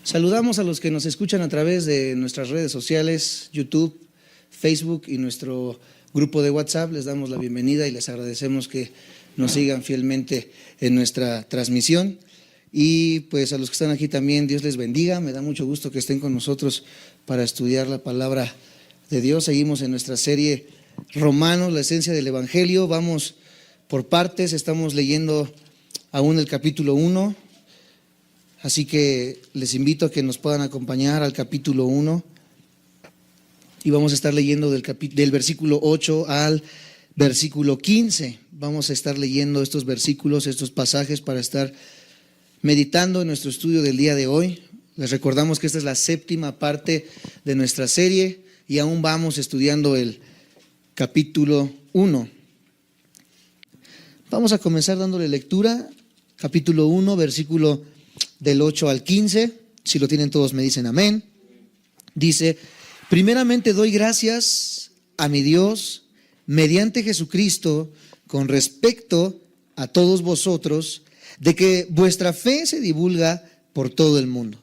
Saludamos a los que nos escuchan a través de nuestras redes sociales, YouTube, Facebook y nuestro grupo de WhatsApp. Les damos la bienvenida y les agradecemos que nos sigan fielmente en nuestra transmisión. Y pues a los que están aquí también, Dios les bendiga. Me da mucho gusto que estén con nosotros para estudiar la palabra de Dios. Seguimos en nuestra serie Romanos, la esencia del Evangelio. Vamos por partes, estamos leyendo aún el capítulo 1. Así que les invito a que nos puedan acompañar al capítulo 1 y vamos a estar leyendo del versículo 8 al versículo 15. Vamos a estar leyendo estos versículos, estos pasajes para estar meditando en nuestro estudio del día de hoy. Les recordamos que esta es la séptima parte de nuestra serie y aún vamos estudiando el capítulo 1. Vamos a comenzar dándole lectura, capítulo 1, versículo del 8 al 15, si lo tienen todos me dicen amén. Dice: primeramente doy gracias a mi Dios mediante Jesucristo con respecto a todos vosotros, de que vuestra fe se divulga por todo el mundo,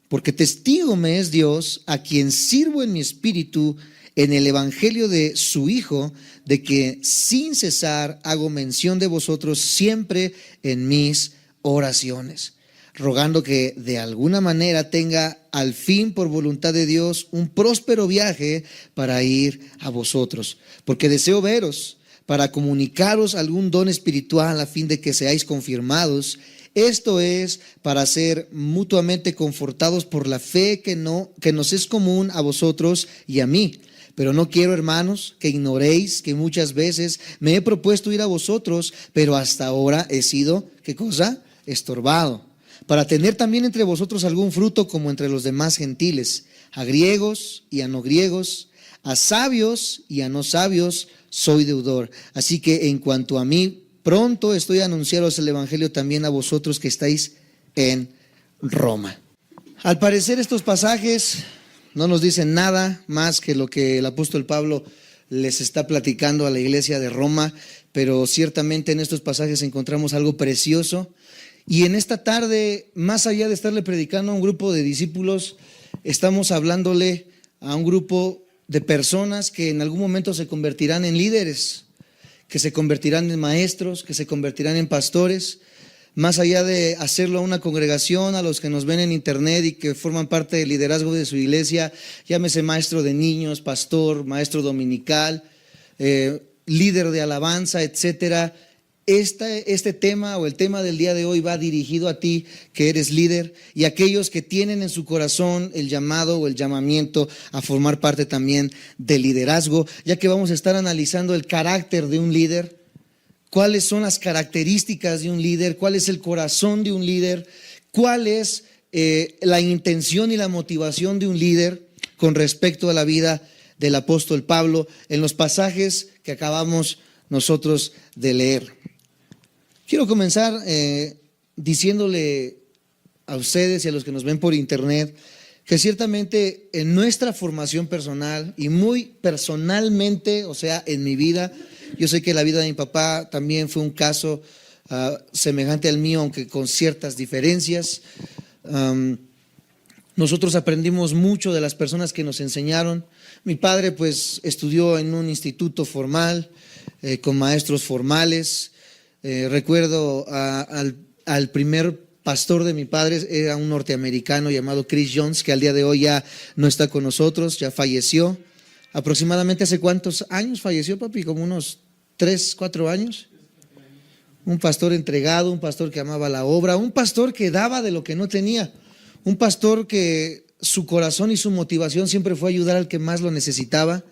porque testigo me es Dios, a quien sirvo en mi espíritu en el evangelio de su Hijo, de que sin cesar hago mención de vosotros siempre en mis oraciones, rogando que de alguna manera tenga al fin por voluntad de Dios un próspero viaje para ir a vosotros, porque deseo veros para comunicaros algún don espiritual a fin de que seáis confirmados. Esto es para ser mutuamente confortados por la fe que nos es común a vosotros y a mí. Pero no quiero, hermanos, que ignoréis que muchas veces me he propuesto ir a vosotros, pero hasta ahora he sido, ¿qué cosa? Estorbado, para tener también entre vosotros algún fruto como entre los demás gentiles, a griegos y a no griegos, a sabios y a no sabios, soy deudor. Así que en cuanto a mí, pronto estoy a anunciaros el evangelio también a vosotros que estáis en Roma. Al parecer estos pasajes no nos dicen nada más que lo que el apóstol Pablo les está platicando a la iglesia de Roma, pero ciertamente en estos pasajes encontramos algo precioso. Y en esta tarde, más allá de estarle predicando a un grupo de discípulos, estamos hablándole a un grupo de personas que en algún momento se convertirán en líderes, que se convertirán en maestros, que se convertirán en pastores. Más allá de hacerlo a una congregación, a los que nos ven en internet y que forman parte del liderazgo de su iglesia, llámese maestro de niños, pastor, maestro dominical, líder de alabanza, etcétera. Este tema o el tema del día de hoy va dirigido a ti que eres líder y a aquellos que tienen en su corazón el llamado o el llamamiento a formar parte también del liderazgo, ya que vamos a estar analizando el carácter de un líder, cuáles son las características de un líder, cuál es el corazón de un líder, cuál es la intención y la motivación de un líder con respecto a la vida del apóstol Pablo en los pasajes que acabamos nosotros de leer. Quiero comenzar diciéndole a ustedes y a los que nos ven por internet que ciertamente en nuestra formación personal y muy personalmente, o sea, en mi vida, yo sé que la vida de mi papá también fue un caso semejante al mío, aunque con ciertas diferencias. Nosotros aprendimos mucho de las personas que nos enseñaron. Mi padre pues estudió en un instituto formal, con maestros formales. Recuerdo al primer pastor de mi padre, era un norteamericano llamado Chris Jones, que al día de hoy ya no está con nosotros, ya falleció. Aproximadamente ¿hace cuántos años falleció, papi? Como unos 3, 4 años. Un pastor entregado, un pastor que amaba la obra, un pastor que daba de lo que no tenía, un pastor que su corazón y su motivación siempre fue ayudar al que más lo necesitaba.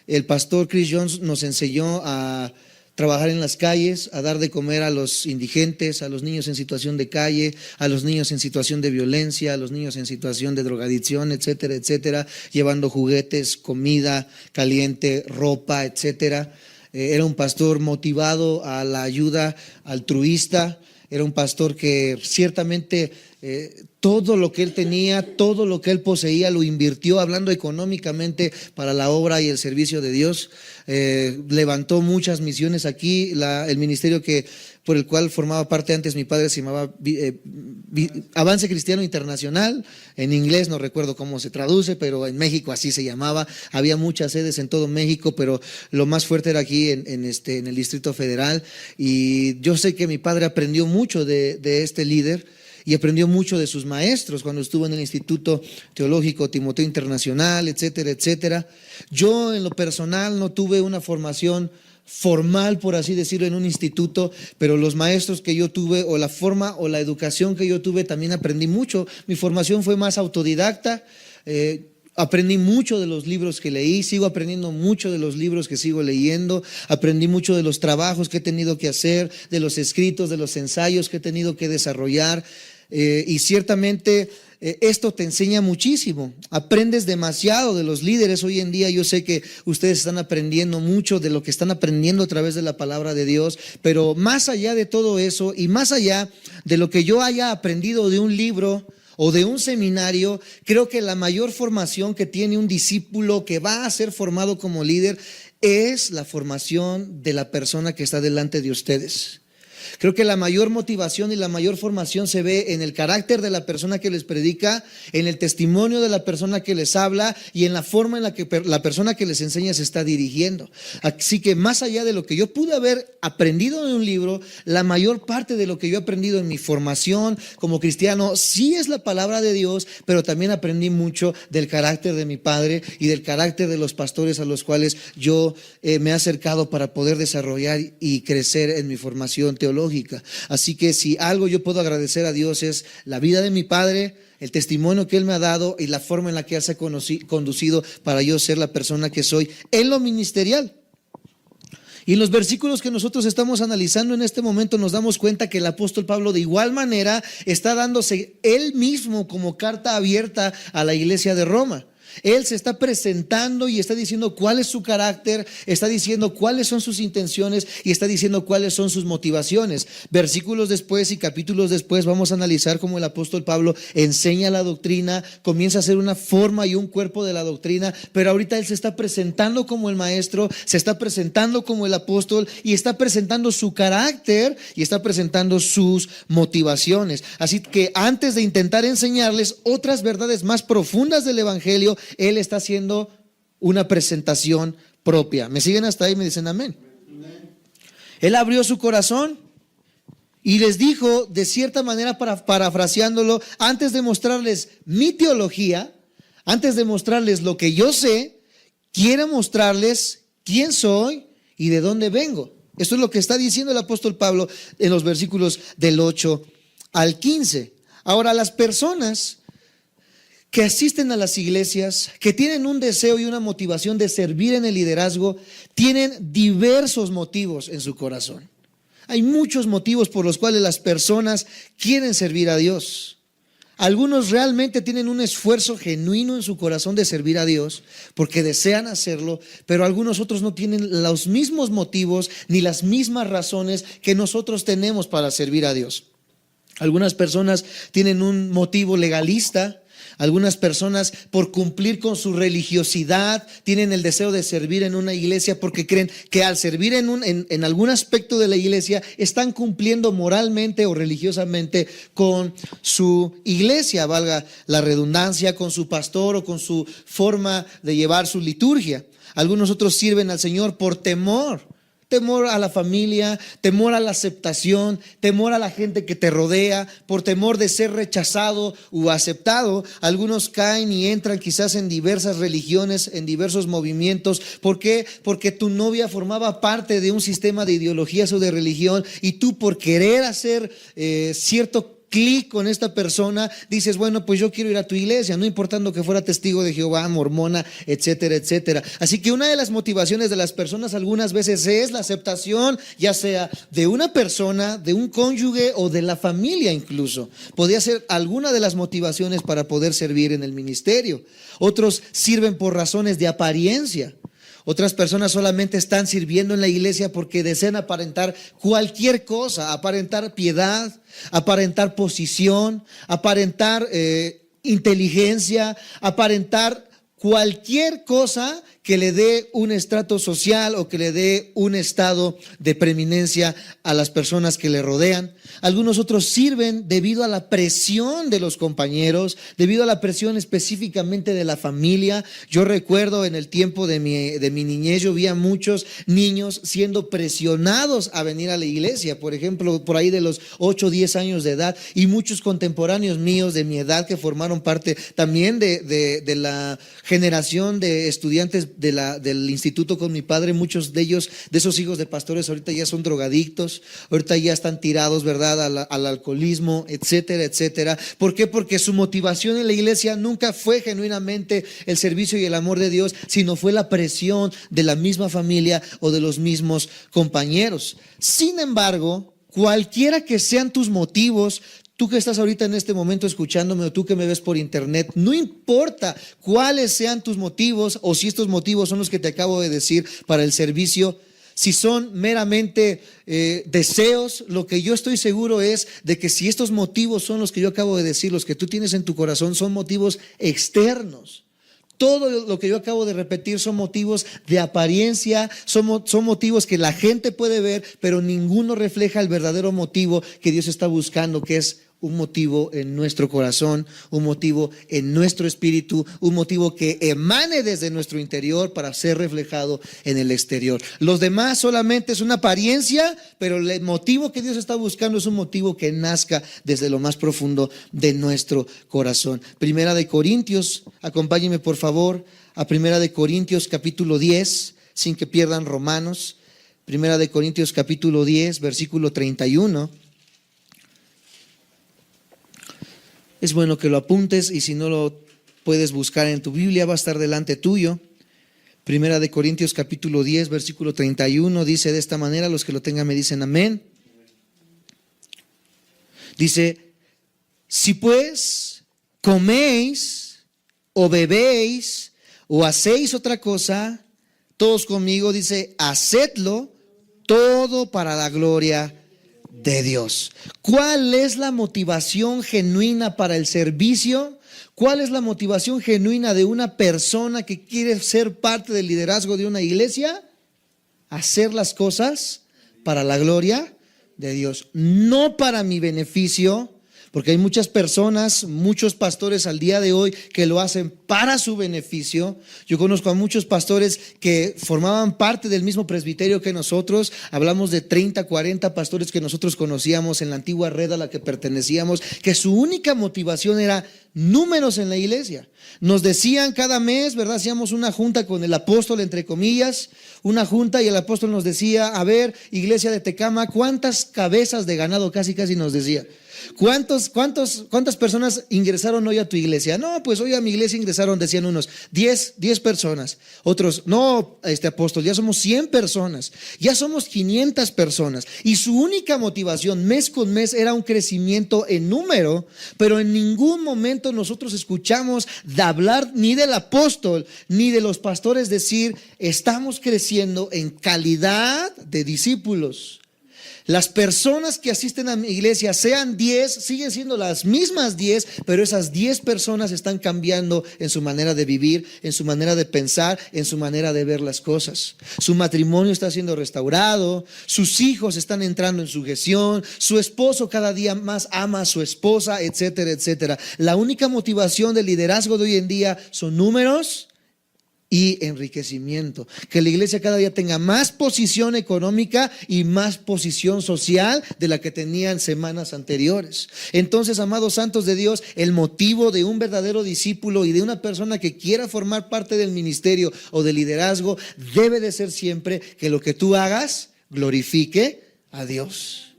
El pastor Chris Jones nos enseñó a trabajar en las calles, a dar de comer a los indigentes, a los niños en situación de calle, a los niños en situación de violencia, a los niños en situación de drogadicción, etcétera, etcétera, llevando juguetes, comida caliente, ropa, etcétera. Era un pastor motivado a la ayuda altruista, era un pastor que ciertamente todo lo que él tenía, todo lo que él poseía, lo invirtió, hablando económicamente, para la obra y el servicio de Dios. Levantó muchas misiones aquí. El ministerio por el cual formaba parte antes mi padre se llamaba Avance Cristiano Internacional. En inglés no recuerdo cómo se traduce, pero en México así se llamaba. Había muchas sedes en todo México, pero lo más fuerte era aquí en el Distrito Federal. Y yo sé que mi padre aprendió mucho de este líder y aprendió mucho de sus maestros cuando estuvo en el Instituto Teológico Timoteo Internacional, etcétera, etcétera. Yo en lo personal no tuve una formación formal, por así decirlo, en un instituto, pero los maestros que yo tuve, o la forma o la educación que yo tuve, también aprendí mucho. Mi formación fue más autodidacta. Aprendí mucho de los libros que leí, sigo aprendiendo mucho de los libros que sigo leyendo, aprendí mucho de los trabajos que he tenido que hacer, de los escritos, de los ensayos que he tenido que desarrollar. Y ciertamente esto te enseña muchísimo, aprendes demasiado de los líderes hoy en día. Yo sé que ustedes están aprendiendo mucho de lo que están aprendiendo a través de la palabra de Dios, pero más allá de todo eso y más allá de lo que yo haya aprendido de un libro o de un seminario, creo que la mayor formación que tiene un discípulo que va a ser formado como líder es la formación de la persona que está delante de ustedes. Creo que la mayor motivación y la mayor formación se ve en el carácter de la persona que les predica, en el testimonio de la persona que les habla y en la forma en la que la persona que les enseña se está dirigiendo. Así que más allá de lo que yo pude haber aprendido de un libro, la mayor parte de lo que yo he aprendido en mi formación como cristiano sí es la palabra de Dios, pero también aprendí mucho del carácter de mi padre y del carácter de los pastores a los cuales yo me he acercado para poder desarrollar y crecer en mi formación teológica. Así que si algo yo puedo agradecer a Dios es la vida de mi padre, el testimonio que Él me ha dado y la forma en la que Él se ha conducido para yo ser la persona que soy en lo ministerial. Y en los versículos que nosotros estamos analizando en este momento nos damos cuenta que el apóstol Pablo de igual manera está dándose él mismo como carta abierta a la iglesia de Roma. Él se está presentando y está diciendo cuál es su carácter, está diciendo cuáles son sus intenciones y está diciendo cuáles son sus motivaciones. Versículos después y capítulos después vamos a analizar cómo el apóstol Pablo enseña la doctrina, comienza a hacer una forma y un cuerpo de la doctrina, pero ahorita él se está presentando como el maestro, se está presentando como el apóstol y está presentando su carácter y está presentando sus motivaciones. Así que antes de intentar enseñarles otras verdades más profundas del evangelio, él está haciendo una presentación propia. ¿Me siguen hasta ahí? Me dicen amén. Él abrió su corazón y les dijo, de cierta manera, parafraseándolo, antes de mostrarles mi teología, antes de mostrarles lo que yo sé, quiero mostrarles quién soy y de dónde vengo. Esto es lo que está diciendo el apóstol Pablo en los versículos del 8 al 15. Ahora, las personas que asisten a las iglesias, que tienen un deseo y una motivación de servir en el liderazgo, tienen diversos motivos en su corazón. Hay muchos motivos por los cuales las personas quieren servir a Dios. Algunos realmente tienen un esfuerzo genuino en su corazón de servir a Dios porque desean hacerlo, pero algunos otros no tienen los mismos motivos ni las mismas razones que nosotros tenemos para servir a Dios. Algunas personas tienen un motivo legalista. Algunas personas, por cumplir con su religiosidad, tienen el deseo de servir en una iglesia porque creen que al servir en algún aspecto de la iglesia están cumpliendo moralmente o religiosamente con su iglesia, valga la redundancia, con su pastor o con su forma de llevar su liturgia. Algunos otros sirven al Señor por temor a la familia, temor a la aceptación, temor a la gente que te rodea, por temor de ser rechazado o aceptado. Algunos caen y entran quizás en diversas religiones, en diversos movimientos. ¿Por qué? Porque tu novia formaba parte de un sistema de ideologías o de religión y tú, por querer hacer cierto clic con esta persona, dices, bueno, pues yo quiero ir a tu iglesia, no importando que fuera testigo de Jehová, mormona, etcétera, etcétera. Así que una de las motivaciones de las personas algunas veces es la aceptación, ya sea de una persona, de un cónyuge o de la familia incluso. Podría ser alguna de las motivaciones para poder servir en el ministerio. Otros sirven por razones de apariencia. Otras personas solamente están sirviendo en la iglesia porque desean aparentar cualquier cosa, aparentar piedad, aparentar posición, aparentar inteligencia, aparentar cualquier cosa que le dé un estrato social o que le dé un estado de preeminencia a las personas que le rodean. Algunos otros sirven debido a la presión de los compañeros, debido a la presión específicamente de la familia. Yo recuerdo en el tiempo de mi niñez, yo vi a muchos niños siendo presionados a venir a la iglesia, por ejemplo, por ahí de los 8 o 10 años de edad, y muchos contemporáneos míos de mi edad que formaron parte también de la generación de estudiantes del instituto con mi padre. Muchos de ellos, de esos hijos de pastores, ahorita ya son drogadictos, ahorita ya están tirados, ¿verdad?, al alcoholismo, etcétera, etcétera. ¿Por qué? Porque su motivación en la iglesia nunca fue genuinamente el servicio y el amor de Dios, sino fue la presión de la misma familia o de los mismos compañeros. Sin embargo, cualquiera que sean tus motivos, tú que estás ahorita en este momento escuchándome o tú que me ves por internet, no importa cuáles sean tus motivos o si estos motivos son los que te acabo de decir para el servicio, si son meramente deseos, lo que yo estoy seguro es de que si estos motivos son los que yo acabo de decir, los que tú tienes en tu corazón, son motivos externos. Todo lo que yo acabo de repetir son motivos de apariencia, son motivos que la gente puede ver, pero ninguno refleja el verdadero motivo que Dios está buscando, que es un motivo en nuestro corazón, un motivo en nuestro espíritu, un motivo que emane desde nuestro interior para ser reflejado en el exterior. Los demás solamente es una apariencia, pero el motivo que Dios está buscando es un motivo que nazca desde lo más profundo de nuestro corazón. Primera de Corintios, acompáñenme por favor a Primera de Corintios capítulo 10, sin que pierdan Romanos. Primera de Corintios capítulo 10, versículo 31. Es bueno que lo apuntes y si no lo puedes buscar en tu Biblia, va a estar delante tuyo. Primera de Corintios capítulo 10, versículo 31, dice de esta manera, los que lo tengan me dicen amén. Dice, si pues coméis o bebéis o hacéis otra cosa, todos conmigo, dice, hacedlo todo para la gloria de Dios. ¿Cuál es la motivación genuina para el servicio? ¿Cuál es la motivación genuina de una persona que quiere ser parte del liderazgo de una iglesia? Hacer las cosas para la gloria de Dios, no para mi beneficio, porque hay muchas personas, muchos pastores al día de hoy que lo hacen para su beneficio. Yo conozco a muchos pastores que formaban parte del mismo presbiterio que nosotros. Hablamos de 30, 40 pastores que nosotros conocíamos en la antigua red a la que pertenecíamos, que su única motivación era números en la iglesia. Nos decían cada mes, ¿verdad? Hacíamos una junta con el apóstol, entre comillas, una junta, y el apóstol nos decía, a ver, iglesia de Tecama, ¿cuántas cabezas de ganado? Casi nos decía. ¿Cuántas personas ingresaron hoy a tu iglesia? No, pues hoy a mi iglesia ingresaron, decían unos 10 personas. Otros, no, apóstol, ya somos 100 personas, ya somos 500 personas. Y su única motivación mes con mes era un crecimiento en número, pero en ningún momento nosotros escuchamos de hablar ni del apóstol ni de los pastores decir, estamos creciendo en calidad de discípulos. Las personas que asisten a mi iglesia, sean 10, siguen siendo las mismas 10, pero esas 10 personas están cambiando en su manera de vivir, en su manera de pensar, en su manera de ver las cosas. Su matrimonio está siendo restaurado, sus hijos están entrando en sujeción, su esposo cada día más ama a su esposa, etcétera, etcétera. La única motivación del liderazgo de hoy en día son números y enriquecimiento, que la iglesia cada día tenga más posición económica y más posición social de la que tenían semanas anteriores. Entonces, amados santos de Dios, el motivo de un verdadero discípulo y de una persona que quiera formar parte del ministerio o del liderazgo debe de ser siempre que lo que tú hagas glorifique a Dios.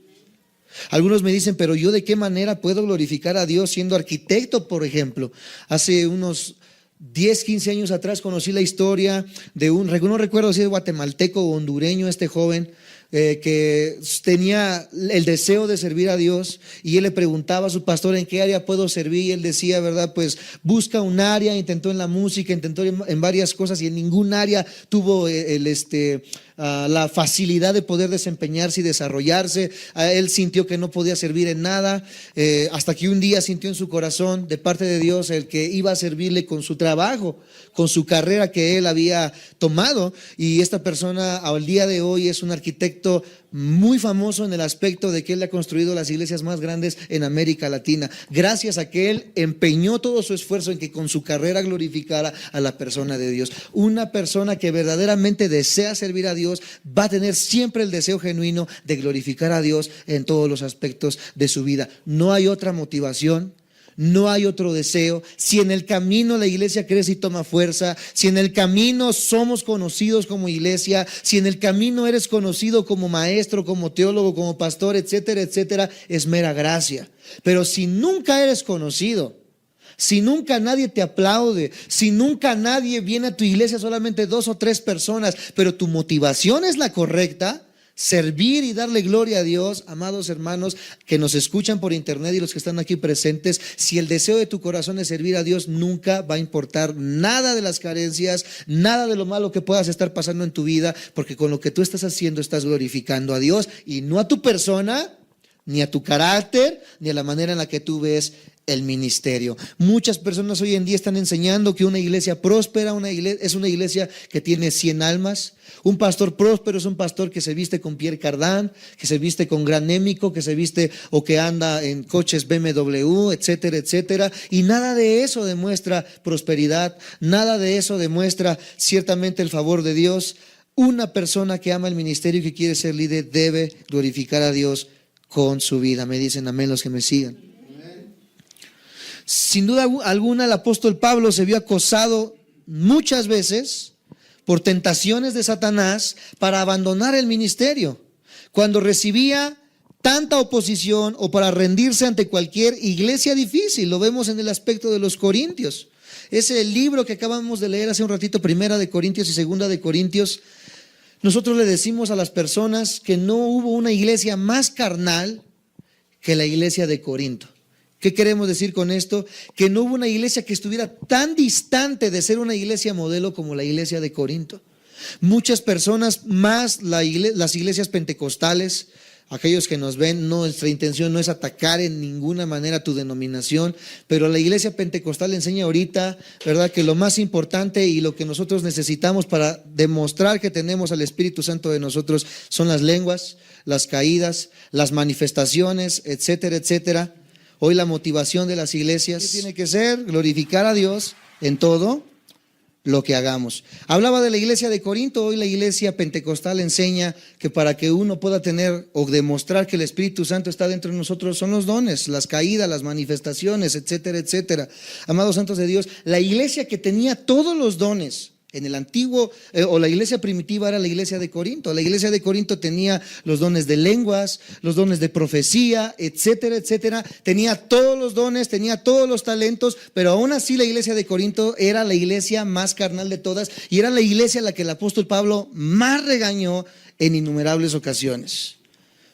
Algunos me dicen, pero yo de qué manera puedo glorificar a Dios siendo arquitecto, por ejemplo. Hace unos 10, 15 años atrás conocí la historia de no recuerdo si es guatemalteco o hondureño, este joven, que tenía el deseo de servir a Dios, y él le preguntaba a su pastor en qué área puedo servir, y él decía, ¿verdad? Pues busca un área. Intentó en la música, intentó en varias cosas, y en ningún área tuvo la facilidad de poder desempeñarse y desarrollarse. Él sintió que no podía servir en nada, hasta que un día sintió en su corazón de parte de Dios el que iba a servirle con su trabajo, con su carrera que él había tomado. Y esta persona al día de hoy es un arquitecto muy famoso en el aspecto de que él ha construido las iglesias más grandes en América Latina, gracias a que él empeñó todo su esfuerzo en que con su carrera glorificara a la persona de Dios. Una persona que verdaderamente desea servir a Dios va a tener siempre el deseo genuino de glorificar a Dios en todos los aspectos de su vida. No hay otra motivación. No hay otro deseo. Si en el camino la iglesia crece y toma fuerza, si en el camino somos conocidos como iglesia, si en el camino eres conocido como maestro, como teólogo, como pastor, etcétera, etcétera, es mera gracia. Pero si nunca eres conocido, si nunca nadie te aplaude, si nunca nadie viene a tu iglesia, solamente 2 o 3 personas, pero tu motivación es la correcta, servir y darle gloria a Dios, amados hermanos que nos escuchan por internet y los que están aquí presentes, si el deseo de tu corazón es servir a Dios, nunca va a importar nada de las carencias, nada de lo malo que puedas estar pasando en tu vida, porque con lo que tú estás haciendo estás glorificando a Dios y no a tu persona, ni a tu carácter, ni a la manera en la que tú ves el ministerio. Muchas personas hoy en día están enseñando que una iglesia próspera es una iglesia que tiene 100 almas. Un pastor próspero es un pastor que se viste con Pierre Cardin, que se viste con Gran Némico, que se viste o que anda en coches BMW, etcétera, etcétera. Y nada de eso demuestra prosperidad, nada de eso demuestra ciertamente el favor de Dios. Una persona que ama el ministerio y que quiere ser líder debe glorificar a Dios con su vida. Me dicen amén los que me sigan. Sin duda alguna, el apóstol Pablo se vio acosado muchas veces por tentaciones de Satanás para abandonar el ministerio. Cuando recibía tanta oposición o para rendirse ante cualquier iglesia difícil, lo vemos en el aspecto de los Corintios. Ese libro que acabamos de leer hace un ratito, 1 de Corintios y 2 de Corintios, nosotros le decimos a las personas que no hubo una iglesia más carnal que la iglesia de Corinto. ¿Qué queremos decir con esto? Que no hubo una iglesia que estuviera tan distante de ser una iglesia modelo como la iglesia de Corinto. Muchas personas, más las iglesias pentecostales, aquellos que nos ven, nuestra intención no es atacar en ninguna manera tu denominación, pero la iglesia pentecostal enseña ahorita, ¿verdad?, que lo más importante y lo que nosotros necesitamos para demostrar que tenemos al Espíritu Santo de nosotros son las lenguas, las caídas, las manifestaciones, etcétera, etcétera. Hoy la motivación de las iglesias tiene que ser glorificar a Dios en todo lo que hagamos. Hablaba de la iglesia de Corinto. Hoy la iglesia pentecostal enseña que para que uno pueda tener o demostrar que el Espíritu Santo está dentro de nosotros son los dones, las caídas, las manifestaciones, etcétera, etcétera. Amados santos de Dios, la iglesia que tenía todos los dones en el antiguo, o la iglesia primitiva, era la iglesia de Corinto. La iglesia de Corinto tenía los dones de lenguas, los dones de profecía, etcétera, etcétera. Tenía todos los dones, tenía todos los talentos, pero aún así la iglesia de Corinto era la iglesia más carnal de todas y era la iglesia a la que el apóstol Pablo más regañó en innumerables ocasiones.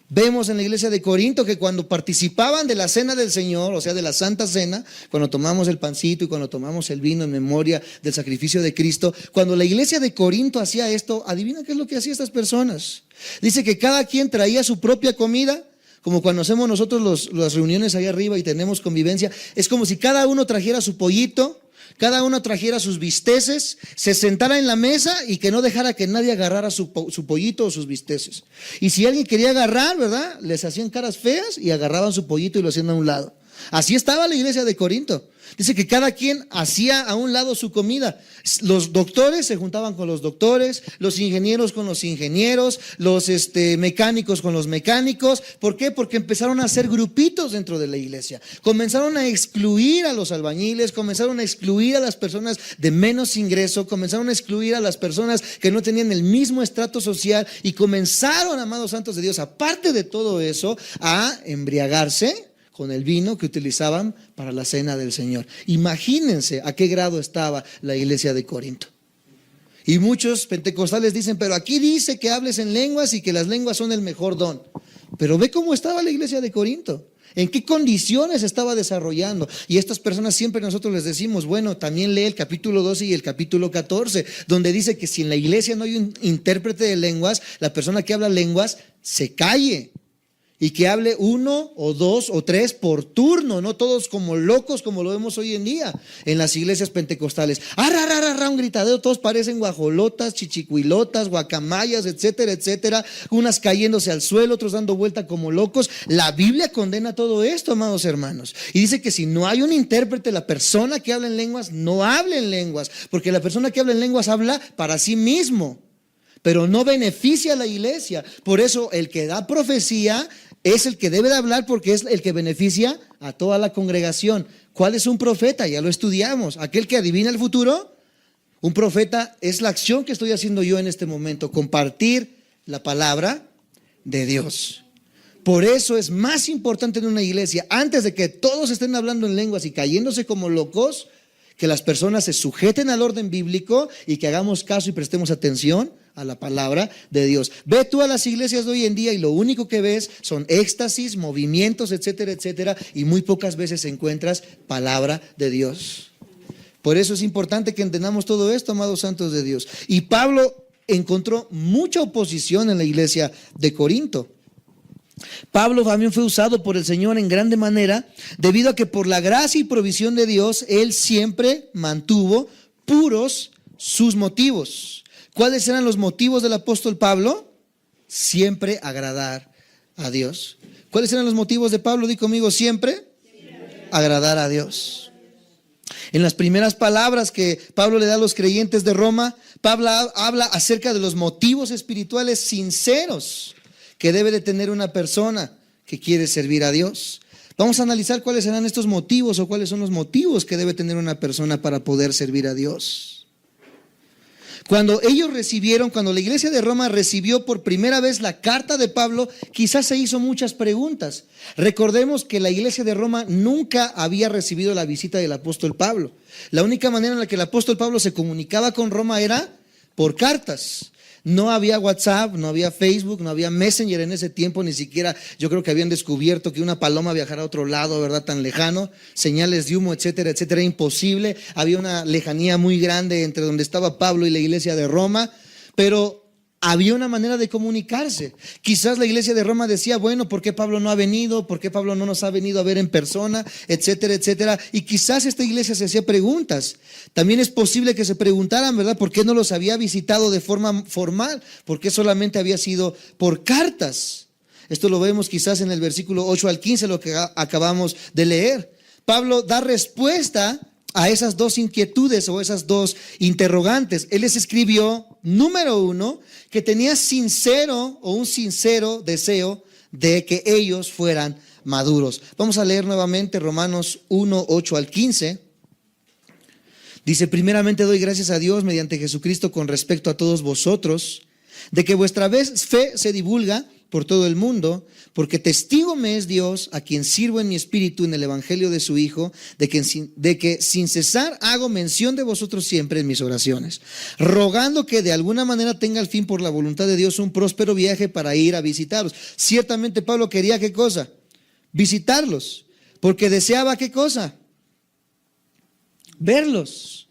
Vemos en la iglesia de Corinto que cuando participaban de la cena del Señor, o sea de la Santa Cena, cuando tomamos el pancito y cuando tomamos el vino en memoria del sacrificio de Cristo, cuando la iglesia de Corinto hacía esto, adivina qué es lo que hacían estas personas. Dice que cada quien traía su propia comida, como cuando hacemos nosotros las reuniones ahí arriba y tenemos convivencia. Es como si cada uno trajera su pollito, cada uno trajera sus bisteces, se sentara en la mesa y que no dejara que nadie agarrara su pollito o sus bisteces. Y si alguien quería agarrar, ¿verdad?, les hacían caras feas y agarraban su pollito y lo hacían a un lado. Así estaba la iglesia de Corinto. Dice que cada quien hacía a un lado su comida. Los doctores se juntaban con los doctores, los ingenieros con los ingenieros, los mecánicos con los mecánicos. ¿Por qué? Porque empezaron a hacer grupitos dentro de la iglesia. Comenzaron a excluir a los albañiles, comenzaron a excluir a las personas de menos ingreso, comenzaron a excluir a las personas que no tenían el mismo estrato social y comenzaron, amados santos de Dios, aparte de todo eso, a embriagarse con el vino que utilizaban para la cena del Señor. Imagínense a qué grado estaba la iglesia de Corinto. Y muchos pentecostales dicen, pero aquí dice que hables en lenguas y que las lenguas son el mejor don. Pero ve cómo estaba la iglesia de Corinto, en qué condiciones estaba desarrollando. Y estas personas siempre nosotros les decimos, bueno, también lee el capítulo 12 y el capítulo 14, donde dice que si en la iglesia no hay un intérprete de lenguas, la persona que habla lenguas se calle. Y que hable uno o dos o tres por turno, no todos como locos como lo vemos hoy en día en las iglesias pentecostales. Un gritadero, todos parecen guajolotas, chichicuilotas, guacamayas, etcétera, etcétera. Unas cayéndose al suelo, otros dando vuelta como locos. La Biblia condena todo esto, amados hermanos. Y dice que si no hay un intérprete, la persona que habla en lenguas no hable en lenguas. Porque la persona que habla en lenguas habla para sí mismo, pero no beneficia a la iglesia. Por eso el que da profecía es el que debe de hablar, porque es el que beneficia a toda la congregación. ¿Cuál es un profeta? Ya lo estudiamos. Aquel que adivina el futuro. Un profeta es la acción que estoy haciendo yo en este momento, compartir la palabra de Dios. Por eso es más importante en una iglesia, antes de que todos estén hablando en lenguas y cayéndose como locos, que las personas se sujeten al orden bíblico y que hagamos caso y prestemos atención a la palabra de Dios. Ve tú a las iglesias de hoy en día y lo único que ves son éxtasis, movimientos, etcétera, etcétera, y muy pocas veces encuentras palabra de Dios. Por eso es importante que entendamos todo esto, amados santos de Dios. Y Pablo encontró mucha oposición en la iglesia de Corinto. Pablo también fue usado por el Señor en grande manera, debido a que por la gracia y provisión de Dios, él siempre mantuvo puros sus motivos. ¿Cuáles eran los motivos del apóstol Pablo? Siempre agradar a Dios. ¿Cuáles eran los motivos de Pablo? Di conmigo, siempre agradar a Dios. En las primeras palabras que Pablo le da a los creyentes de Roma, Pablo habla acerca de los motivos espirituales sinceros que debe de tener una persona que quiere servir a Dios. Vamos a analizar cuáles serán estos motivos o cuáles son los motivos que debe tener una persona para poder servir a Dios. Cuando la iglesia de Roma recibió por primera vez la carta de Pablo, quizás se hizo muchas preguntas. Recordemos que la iglesia de Roma nunca había recibido la visita del apóstol Pablo. La única manera en la que el apóstol Pablo se comunicaba con Roma era por cartas. No había WhatsApp, no había Facebook, no había Messenger en ese tiempo, ni siquiera yo creo que habían descubierto que una paloma viajara a otro lado, ¿verdad? Tan lejano, señales de humo, etcétera, etcétera, imposible. Había una lejanía muy grande entre donde estaba Pablo y la iglesia de Roma, pero había una manera de comunicarse. Quizás la iglesia de Roma decía, bueno, ¿por qué Pablo no ha venido? ¿Por qué Pablo no nos ha venido a ver en persona? Etcétera, etcétera. Y quizás esta iglesia se hacía preguntas. También es posible que se preguntaran, ¿verdad? ¿Por qué no los había visitado de forma formal? ¿Por qué solamente había sido por cartas? Esto lo vemos quizás en el versículo 8 al 15, lo que acabamos de leer. Pablo da respuesta a esas dos inquietudes o esas dos interrogantes. Él les escribió, número uno, que tenía un sincero deseo de que ellos fueran maduros. Vamos a leer nuevamente Romanos 1, 8 al 15. Dice, primeramente doy gracias a Dios mediante Jesucristo con respecto a todos vosotros, de que vuestra fe se divulga por todo el mundo, porque testigo me es Dios, a quien sirvo en mi espíritu en el evangelio de su Hijo, de que sin cesar hago mención de vosotros siempre en mis oraciones, rogando que de alguna manera tenga al fin por la voluntad de Dios un próspero viaje para ir a visitaros. Ciertamente Pablo quería, ¿qué cosa? Visitarlos, porque deseaba, ¿qué cosa? Verlos.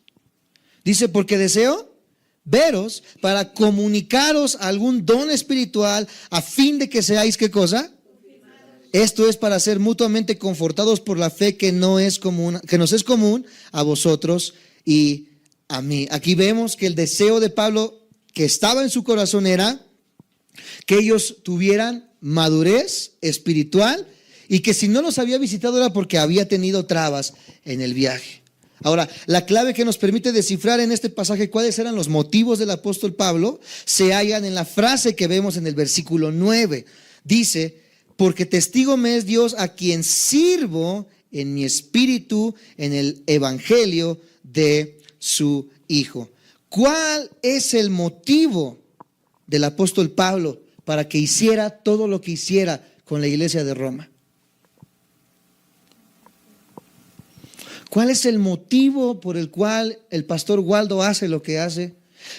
Dice, porque deseo veros para comunicaros algún don espiritual a fin de que seáis, ¿qué cosa? Esto es para ser mutuamente confortados por la fe que nos es común a vosotros y a mí. Aquí vemos que el deseo de Pablo que estaba en su corazón era que ellos tuvieran madurez espiritual y que si no los había visitado era porque había tenido trabas en el viaje. Ahora, la clave que nos permite descifrar en este pasaje cuáles eran los motivos del apóstol Pablo se hallan en la frase que vemos en el versículo 9. Dice, porque testigo me es Dios a quien sirvo en mi espíritu en el evangelio de su Hijo. ¿Cuál es el motivo del apóstol Pablo para que hiciera todo lo que hiciera con la iglesia de Roma? ¿Cuál es el motivo por el cual el pastor Waldo hace lo que hace?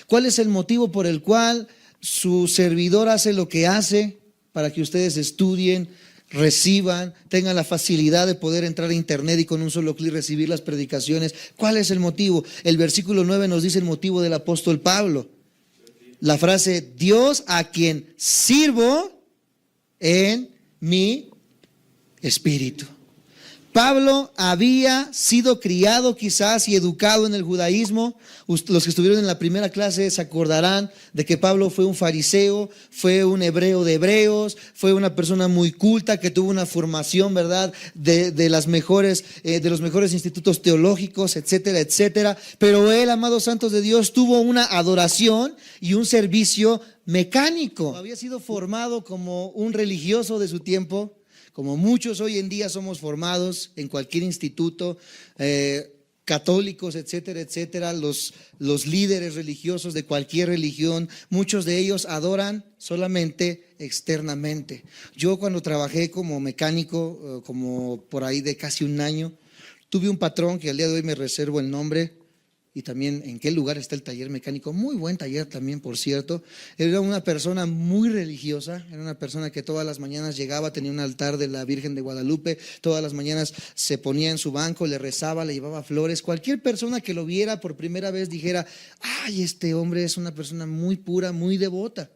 ¿Cuál es el motivo por el cual su servidor hace lo que hace? Para que ustedes estudien, reciban, tengan la facilidad de poder entrar a internet y con un solo clic recibir las predicaciones. ¿Cuál es el motivo? El versículo 9 nos dice el motivo del apóstol Pablo. La frase, Dios a quien sirvo en mi espíritu. Pablo había sido criado quizás y educado en el judaísmo. Los que estuvieron en la primera clase se acordarán de que Pablo fue un fariseo, fue un hebreo de hebreos, fue una persona muy culta que tuvo una formación, ¿verdad?, de los mejores institutos teológicos, etcétera, etcétera. Pero él, amados santos de Dios, tuvo una adoración y un servicio mecánico. Había sido formado como un religioso de su tiempo, como muchos hoy en día somos formados en cualquier instituto, católicos, etcétera, etcétera, los líderes religiosos de cualquier religión, muchos de ellos adoran solamente externamente. Yo cuando trabajé como mecánico, como por ahí de casi un año, tuve un patrón que al día de hoy me reservo el nombre, y también en qué lugar está el taller mecánico, muy buen taller también, por cierto. Era una persona muy religiosa, era una persona que todas las mañanas llegaba, tenía un altar de la Virgen de Guadalupe, todas las mañanas se ponía en su banco, le rezaba, le llevaba flores. Cualquier persona que lo viera por primera vez dijera, ay, este hombre es una persona muy pura, muy devota.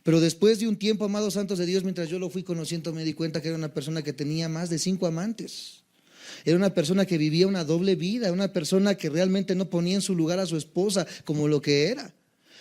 Pero después de un tiempo, amados santos de Dios, mientras yo lo fui conociendo, me di cuenta que era una persona que tenía más de 5 amantes. Era una persona que vivía una doble vida, una persona que realmente no ponía en su lugar a su esposa como lo que era.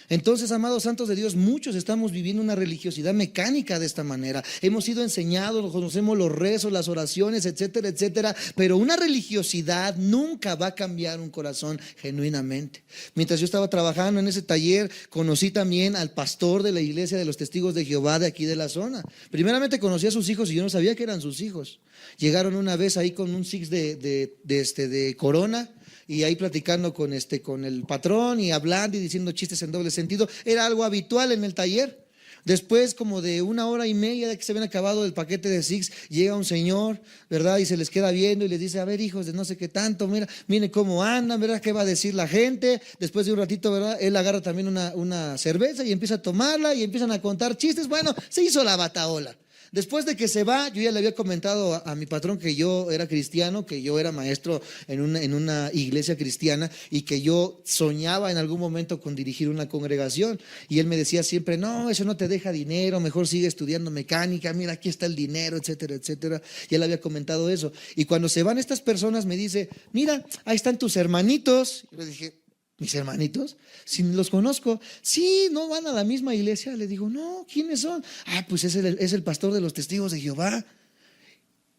Entonces, amados santos de Dios, muchos estamos viviendo una religiosidad mecánica de esta manera. Hemos sido enseñados, conocemos los rezos, las oraciones, etcétera, etcétera, pero una religiosidad nunca va a cambiar un corazón genuinamente. Mientras yo estaba trabajando en ese taller, conocí también al pastor de la iglesia de los Testigos de Jehová de aquí de la zona. Primeramente conocí a sus hijos y yo no sabía que eran sus hijos. Llegaron una vez ahí con un six de Corona, y ahí platicando con el patrón y hablando y diciendo chistes en doble sentido. Era algo habitual en el taller. Después, como de 1 hora y media de que se habían acabado el paquete de Six, llega un señor, ¿verdad? Y se les queda viendo y les dice, a ver, hijos de no sé qué tanto, mira, miren cómo andan, ¿verdad? ¿Qué va a decir la gente? Después de un ratito, ¿verdad? Él agarra también una cerveza y empieza a tomarla y empiezan a contar chistes. Bueno, se hizo la bataola. Después de que se va, yo ya le había comentado a mi patrón que yo era cristiano, que yo era maestro en una iglesia cristiana y que yo soñaba en algún momento con dirigir una congregación. Y él me decía siempre, no, eso no te deja dinero, mejor sigue estudiando mecánica, mira, aquí está el dinero, etcétera, etcétera. Y él había comentado eso. Y cuando se van estas personas me dice, mira, ahí están tus hermanitos. Y le dije, ¿mis hermanitos? Si los conozco. Sí, ¿no van a la misma iglesia? Le digo, no, ¿quiénes son? Ah, pues es el pastor de los Testigos de Jehová.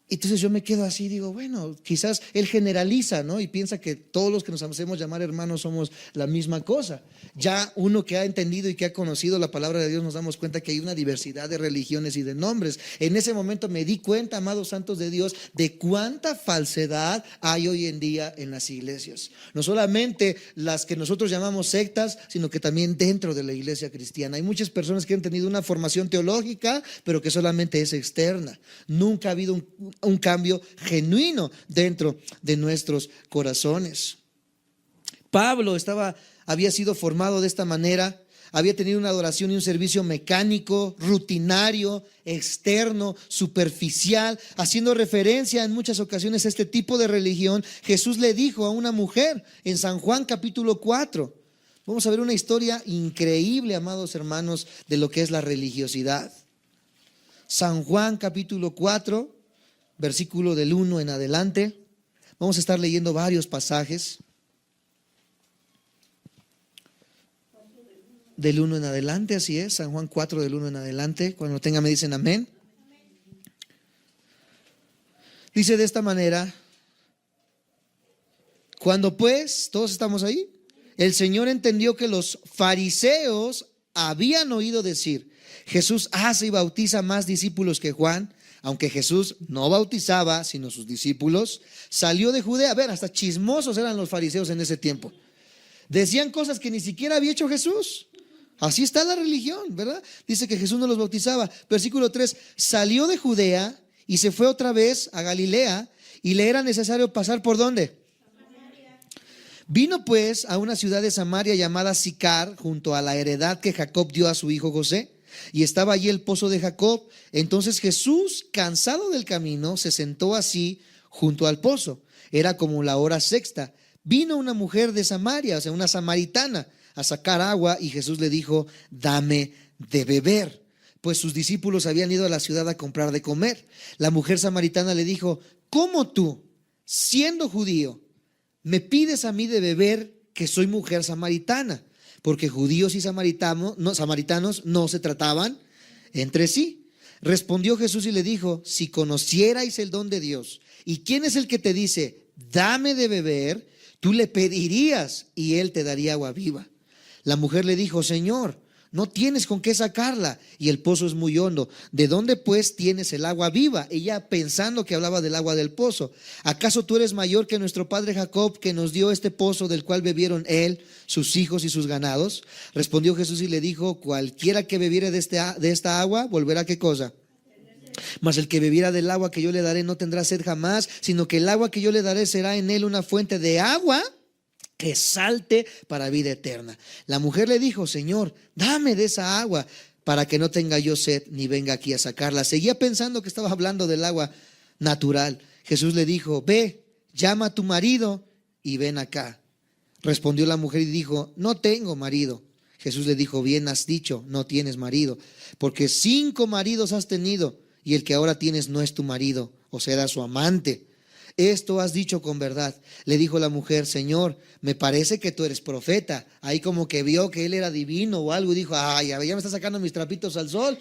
Entonces yo me quedo así, digo, bueno, quizás él generaliza, ¿no? Y piensa que todos los que nos hacemos llamar hermanos somos la misma cosa. Ya uno que ha entendido y que ha conocido la palabra de Dios nos damos cuenta que hay una diversidad de religiones y de nombres. En ese momento me di cuenta, amados santos de Dios, de cuánta falsedad hay hoy en día en las iglesias. No solamente las que nosotros llamamos sectas, sino que también dentro de la iglesia cristiana. Hay muchas personas que han tenido una formación teológica, pero que solamente es externa. Nunca ha habido un cambio genuino dentro de nuestros corazones. Pablo había sido formado de esta manera, había tenido una adoración y un servicio mecánico, rutinario, externo, superficial, haciendo referencia en muchas ocasiones a este tipo de religión. Jesús le dijo a una mujer en San Juan capítulo 4. Vamos a ver una historia increíble, amados hermanos, de lo que es la religiosidad. San Juan capítulo 4. Versículo del 1 en adelante. Vamos a estar leyendo varios pasajes. Del 1 en adelante, así es. San Juan 4 del 1 en adelante. Cuando lo tengan me dicen amén. Dice de esta manera: cuando pues, todos estamos ahí, el Señor entendió que los fariseos habían oído decir, Jesús hace y bautiza más discípulos que Juan. Aunque Jesús no bautizaba, sino sus discípulos, salió de Judea. A ver, hasta chismosos eran los fariseos en ese tiempo. Decían cosas que ni siquiera había hecho Jesús. Así está la religión, ¿verdad? Dice que Jesús no los bautizaba. Versículo 3, salió de Judea y se fue otra vez a Galilea y le era necesario pasar ¿por dónde? Vino pues a una ciudad de Samaria llamada Sicar, junto a la heredad que Jacob dio a su hijo José, y estaba allí el pozo de Jacob. Entonces Jesús, cansado del camino, se sentó así junto al pozo. Era como la hora sexta. Vino una mujer de Samaria, o sea, una samaritana, a sacar agua, y Jesús le dijo: dame de beber, pues sus discípulos habían ido a la ciudad a comprar de comer. La mujer samaritana le dijo: ¿cómo tú, siendo judío, me pides a mí de beber, que soy mujer samaritana? Porque judíos y samaritanos no se trataban entre sí. Respondió Jesús y le dijo: si conocierais el don de Dios, y quién es el que te dice: dame de beber, tú le pedirías y él te daría agua viva. La mujer le dijo: Señor, no tienes con qué sacarla, y el pozo es muy hondo. ¿De dónde pues tienes el agua viva? Ella, pensando que hablaba del agua del pozo. ¿Acaso tú eres mayor que nuestro padre Jacob, que nos dio este pozo, del cual bebieron él, sus hijos y sus ganados? Respondió Jesús y le dijo: cualquiera que bebiere de esta agua, volverá, ¿qué cosa? Mas el que bebiera del agua que yo le daré no tendrá sed jamás, sino que el agua que yo le daré será en él una fuente de agua que salte para vida eterna. La mujer le dijo: Señor, dame de esa agua, para que no tenga yo sed ni venga aquí a sacarla. Seguía pensando que estaba hablando del agua natural. Jesús le dijo: ve, llama a tu marido y ven acá. Respondió la mujer y dijo: no tengo marido. Jesús le dijo: bien has dicho, no tienes marido, porque 5 maridos has tenido, y el que ahora tienes no es tu marido, o será su amante. Esto has dicho con verdad. Le dijo la mujer: Señor, me parece que tú eres profeta. Ahí como que vio que él era divino o algo, y dijo: ay, ya me está sacando mis trapitos al sol.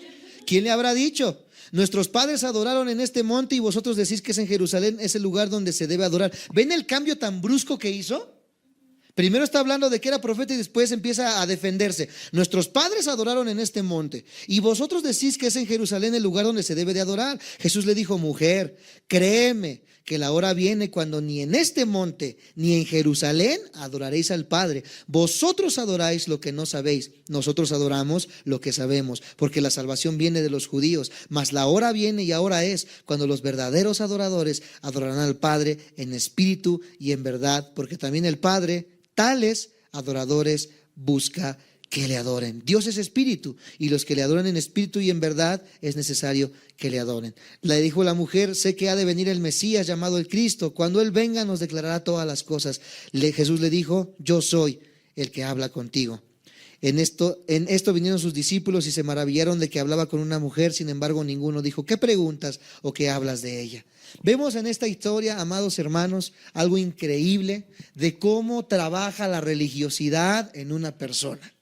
¿Quién le habrá dicho? Nuestros padres adoraron en este monte, y vosotros decís que es en Jerusalén, es el lugar donde se debe adorar. ¿Ven el cambio tan brusco que hizo? Primero está hablando de que era profeta y después empieza a defenderse. Nuestros padres adoraron en este monte, y vosotros decís que es en Jerusalén el lugar donde se debe de adorar. Jesús le dijo: mujer, créeme que la hora viene cuando ni en este monte ni en Jerusalén adoraréis al Padre. Vosotros adoráis lo que no sabéis, nosotros adoramos lo que sabemos, porque la salvación viene de los judíos. Mas la hora viene, y ahora es, cuando los verdaderos adoradores adorarán al Padre en espíritu y en verdad, porque también el Padre tales adoradores busca que le adoren. Dios es espíritu, y los que le adoran en espíritu y en verdad es necesario que le adoren. Le dijo la mujer: sé que ha de venir el Mesías, llamado el Cristo. Cuando él venga nos declarará todas las cosas. Jesús le dijo: yo soy el que habla contigo. En esto vinieron sus discípulos y se maravillaron de que hablaba con una mujer. Sin embargo, ninguno dijo: ¿qué preguntas o qué hablas de ella? Vemos en esta historia, amados hermanos, algo increíble de cómo trabaja la religiosidad en una persona.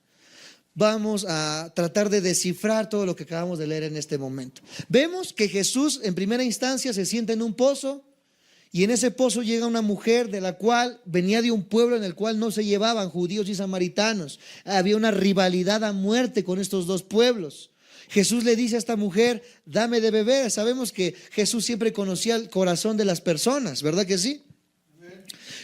Vamos a tratar de descifrar todo lo que acabamos de leer en este momento. Vemos que Jesús en primera instancia se sienta en un pozo, y en ese pozo llega una mujer de la cual venía de un pueblo en el cual no se llevaban judíos y samaritanos. Había una rivalidad a muerte con estos dos pueblos. Jesús le dice a esta mujer: dame de beber. Sabemos que Jesús siempre conocía el corazón de las personas, ¿verdad que sí?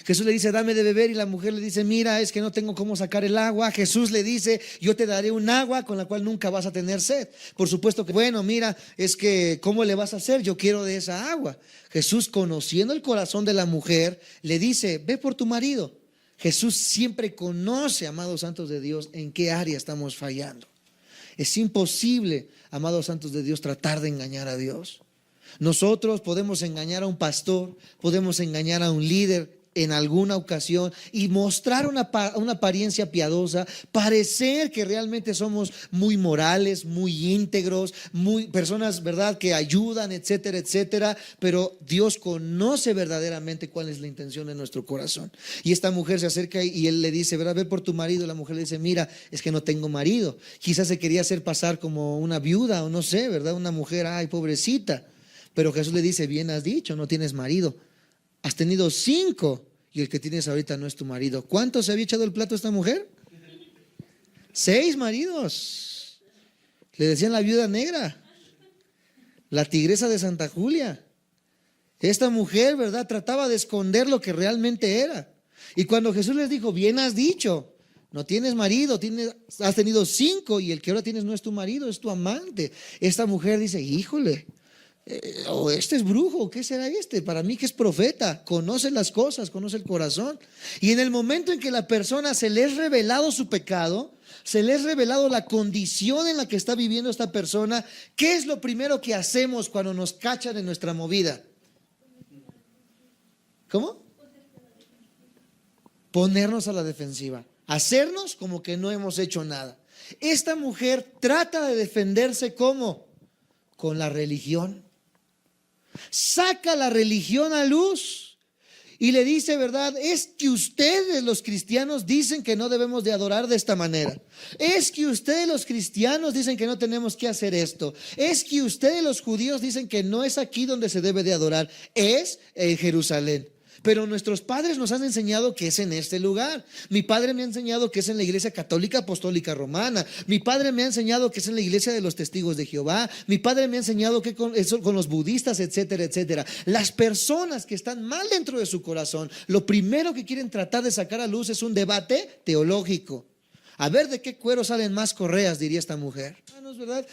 Jesús le dice: dame de beber, y la mujer le dice: mira, es que no tengo cómo sacar el agua. Jesús le dice: yo te daré un agua con la cual nunca vas a tener sed. Por supuesto que, bueno, mira, es que ¿cómo le vas a hacer? Yo quiero de esa agua. Jesús, conociendo el corazón de la mujer, le dice: ve por tu marido. Jesús siempre conoce, amados santos de Dios, en qué área estamos fallando. Es imposible, amados santos de Dios, tratar de engañar a Dios. Nosotros podemos engañar a un pastor, podemos engañar a un líder en alguna ocasión y mostrar una apariencia piadosa, parecer que realmente somos muy morales, muy íntegros, muy personas, ¿verdad?, que ayudan, etcétera, etcétera. Pero Dios conoce verdaderamente cuál es la intención de nuestro corazón. Y esta mujer se acerca y él le dice: ¿verdad?, ve por tu marido. Y la mujer le dice: mira, es que no tengo marido. Quizás se quería hacer pasar como una viuda, o no sé, ¿verdad?, una mujer, ay, pobrecita. Pero Jesús le dice: bien has dicho, no tienes marido. Has tenido 5, y el que tienes ahorita no es tu marido. ¿Cuánto se había echado el plato esta mujer? 6 maridos. Le decían la viuda negra, la tigresa de Santa Julia. Esta mujer, ¿verdad?, trataba de esconder lo que realmente era. Y cuando Jesús les dijo: bien has dicho, no tienes marido, has tenido 5, y el que ahora tienes no es tu marido, es tu amante. Esta mujer dice: híjole, O este es brujo, ¿qué será este? Para mí que es profeta, conoce las cosas, conoce el corazón. Y en el momento en que la persona se le es revelado su pecado, se le es revelado la condición en la que está viviendo esta persona, ¿qué es lo primero que hacemos cuando nos cachan en nuestra movida? ¿Cómo? Ponernos a la defensiva, hacernos como que no hemos hecho nada. Esta mujer trata de defenderse ¿cómo? Con la religión. Saca la religión a luz y le dice, ¿verdad? Es que ustedes los cristianos dicen que no debemos de adorar de esta manera. Es que ustedes los cristianos dicen que no tenemos que hacer esto. Es que ustedes los judíos dicen que no es aquí donde se debe de adorar, es en Jerusalén. Pero nuestros padres nos han enseñado que es en este lugar. Mi padre me ha enseñado que es en la Iglesia Católica Apostólica Romana. Mi padre me ha enseñado que es en la Iglesia de los Testigos de Jehová. Mi padre me ha enseñado que con los budistas, etcétera, etcétera. Las personas que están mal dentro de su corazón, lo primero que quieren tratar de sacar a luz es un debate teológico. A ver de qué cuero salen más correas, diría esta mujer. ¿No es verdad?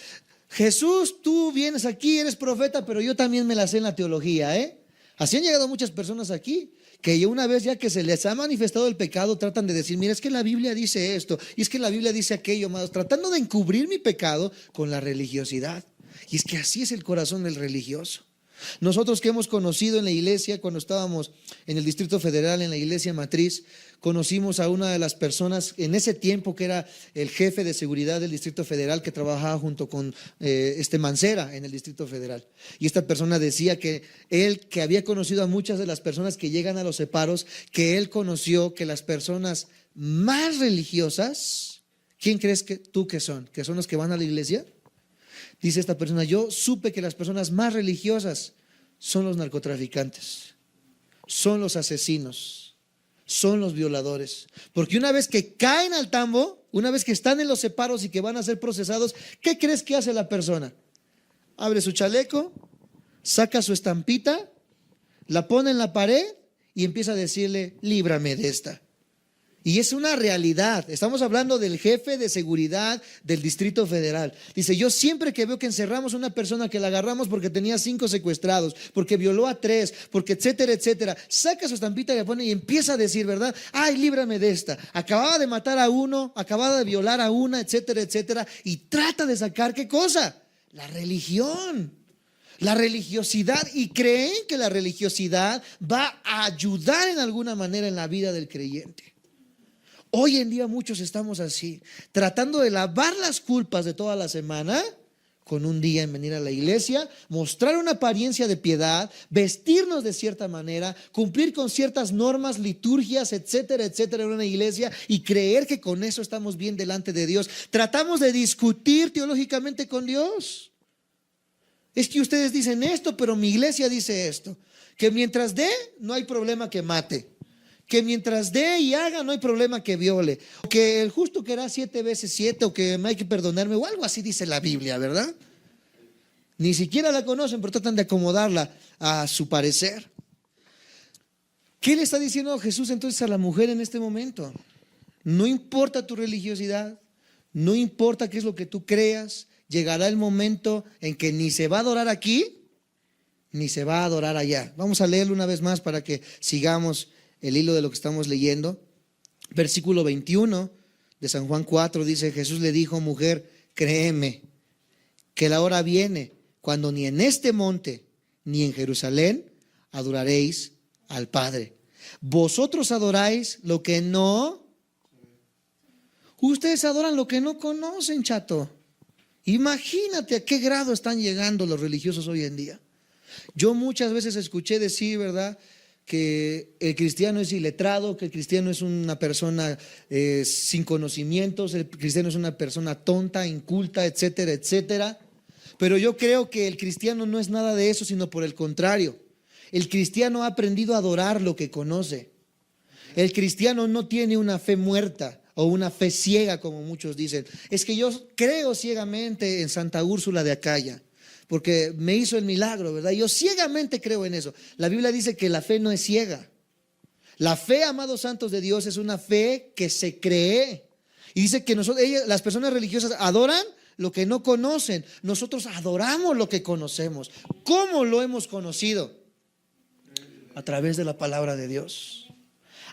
Jesús, tú vienes aquí, eres profeta, pero yo también me la sé en la teología, ¿eh? Así han llegado muchas personas aquí, que una vez ya que se les ha manifestado el pecado, tratan de decir, mira, es que la Biblia dice esto, y es que la Biblia dice aquello más, tratando de encubrir mi pecado con la religiosidad. Y es que así es el corazón del religioso. Nosotros que hemos conocido en la iglesia, cuando estábamos en el Distrito Federal, en la iglesia matriz, conocimos a una de las personas en ese tiempo que era el jefe de seguridad del Distrito Federal, que trabajaba junto con Mancera en el Distrito Federal. Y esta persona decía que él, que había conocido a muchas de las personas que llegan a los separos, que él conoció que las personas más religiosas, ¿quién crees que tú que son? ¿Que son los que van a la iglesia? Dice esta persona, yo supe que las personas más religiosas son los narcotraficantes, son los asesinos, son los violadores. Porque una vez que caen al tambo, una vez que están en los separos y que van a ser procesados, ¿qué crees que hace la persona? Abre su chaleco, saca su estampita, la pone en la pared y empieza a decirle, líbrame de esta. Y es una realidad. Estamos hablando del jefe de seguridad del Distrito Federal. Dice, yo siempre que veo que encerramos a una persona, que la agarramos porque tenía 5 secuestrados, porque violó a 3, porque etcétera, etcétera, saca su estampita y la pone y empieza a decir, ¿verdad? Ay, líbrame de esta. Acababa de matar a uno, acababa de violar a una, etcétera, etcétera. Y trata de sacar, ¿qué cosa? La religión. La religiosidad, y creen que la religiosidad va a ayudar en alguna manera en la vida del creyente. Hoy en día muchos estamos así, tratando de lavar las culpas de toda la semana con un día en venir a la iglesia, mostrar una apariencia de piedad, vestirnos de cierta manera, cumplir con ciertas normas, liturgias, etcétera, etcétera en una iglesia y creer que con eso estamos bien delante de Dios. Tratamos de discutir teológicamente con Dios. Es que ustedes dicen esto, pero mi iglesia dice esto, que mientras dé no hay problema que mate. Que mientras dé y haga no hay problema que viole, o que el justo querrá 7 veces 7, o que no hay que perdonarme, o algo así dice la Biblia, ¿verdad? Ni siquiera la conocen, pero tratan de acomodarla a su parecer. ¿Qué le está diciendo Jesús entonces a la mujer en este momento? No importa tu religiosidad, no importa qué es lo que tú creas, llegará el momento en que ni se va a adorar aquí, ni se va a adorar allá. Vamos a leerlo una vez más para que sigamos el hilo de lo que estamos leyendo. Versículo 21 de San Juan 4 dice, Jesús le dijo, mujer, créeme que la hora viene cuando ni en este monte ni en Jerusalén adoraréis al Padre. Vosotros adoráis lo que no. Ustedes adoran lo que no conocen, chato. Imagínate a qué grado están llegando los religiosos hoy en día. Yo muchas veces escuché decir, ¿verdad?, que el cristiano es iletrado, que el cristiano es una persona sin conocimientos, el cristiano es una persona tonta, inculta, etcétera, etcétera. Pero yo creo que el cristiano no es nada de eso, sino por el contrario. El cristiano ha aprendido a adorar lo que conoce. El cristiano no tiene una fe muerta o una fe ciega, como muchos dicen. Es que yo creo ciegamente en Santa Úrsula de Acaya, porque me hizo el milagro, ¿verdad? Yo ciegamente creo en eso. La Biblia dice que la fe no es ciega. La fe, amados santos de Dios, es una fe que se cree. Y dice que las personas religiosas adoran lo que no conocen. Nosotros adoramos lo que conocemos. ¿Cómo lo hemos conocido? A través de la palabra de Dios,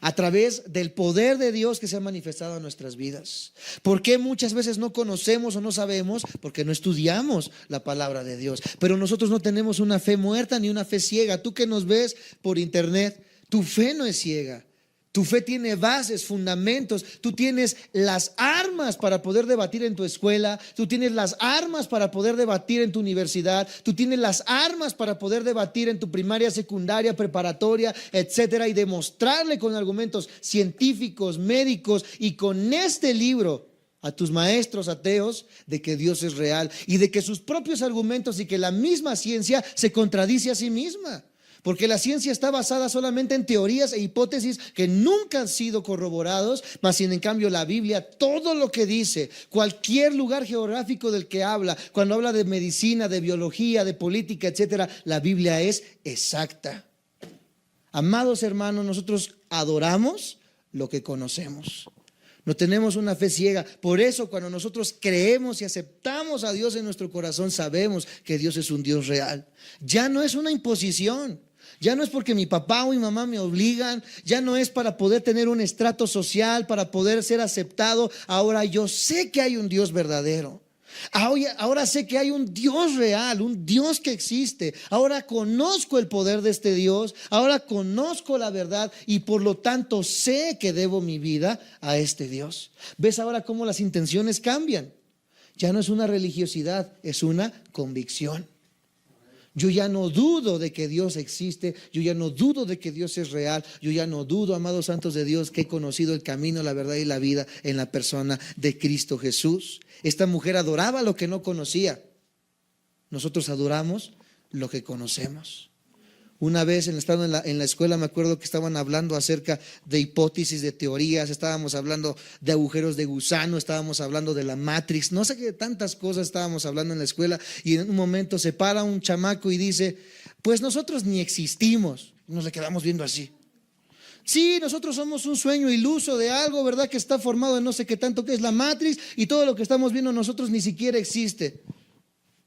a través del poder de Dios que se ha manifestado en nuestras vidas. ¿Por qué muchas veces no conocemos o no sabemos? Porque no estudiamos la palabra de Dios. Pero nosotros no tenemos una fe muerta ni una fe ciega. Tú que nos ves por internet, tu fe no es ciega. Tu fe tiene bases, fundamentos. Tú tienes las armas para poder debatir en tu escuela. Tú tienes las armas para poder debatir en tu universidad. Tú tienes las armas para poder debatir en tu primaria, secundaria, preparatoria, etcétera, y demostrarle con argumentos científicos, médicos y con este libro a tus maestros ateos de que Dios es real y de que sus propios argumentos y que la misma ciencia se contradice a sí misma. Porque la ciencia está basada solamente en teorías e hipótesis que nunca han sido corroborados, mas sin en cambio la Biblia, todo lo que dice, cualquier lugar geográfico del que habla, cuando habla de medicina, de biología, de política, etcétera, la Biblia es exacta. Amados hermanos, nosotros adoramos lo que conocemos. No tenemos una fe ciega. Por eso cuando nosotros creemos y aceptamos a Dios en nuestro corazón, sabemos que Dios es un Dios real. Ya no es una imposición. Ya no es porque mi papá o mi mamá me obligan, ya no es para poder tener un estrato social, para poder ser aceptado. Ahora yo sé que hay un Dios verdadero. Ahora sé que hay un Dios real, un Dios que existe. Ahora conozco el poder de este Dios, ahora conozco la verdad y por lo tanto sé que debo mi vida a este Dios. ¿Ves ahora cómo las intenciones cambian? Ya no es una religiosidad, es una convicción. Yo ya no dudo de que Dios existe, yo ya no dudo de que Dios es real, yo ya no dudo, amados santos de Dios, que he conocido el camino, la verdad y la vida en la persona de Cristo Jesús. Esta mujer adoraba lo que no conocía. Nosotros adoramos lo que conocemos. Una vez estando en la escuela me acuerdo que estaban hablando acerca de hipótesis, de teorías, estábamos hablando de agujeros de gusano, estábamos hablando de la Matrix, no sé qué tantas cosas estábamos hablando en la escuela y en un momento se para un chamaco y dice, pues nosotros ni existimos. Nos le quedamos viendo así. Sí, nosotros somos un sueño iluso de algo, ¿verdad? Que está formado en no sé qué tanto que es la Matrix y todo lo que estamos viendo nosotros ni siquiera existe.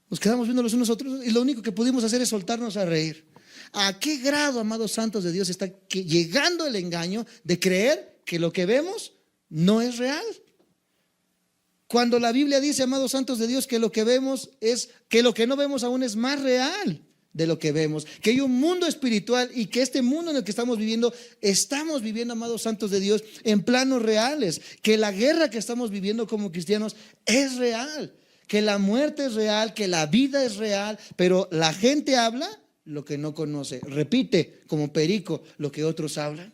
Nos quedamos viendo los unos a otros y lo único que pudimos hacer es soltarnos a reír. ¿A qué grado, amados santos de Dios, está llegando el engaño de creer que lo que vemos no es real? Cuando la Biblia dice, amados santos de Dios, que lo que vemos es, que lo que no vemos aún es más real de lo que vemos, que hay un mundo espiritual y que este mundo en el que estamos viviendo, amados santos de Dios, en planos reales, que la guerra que estamos viviendo como cristianos es real, que la muerte es real, que la vida es real, pero la gente habla lo que no conoce, repite como perico lo que otros hablan.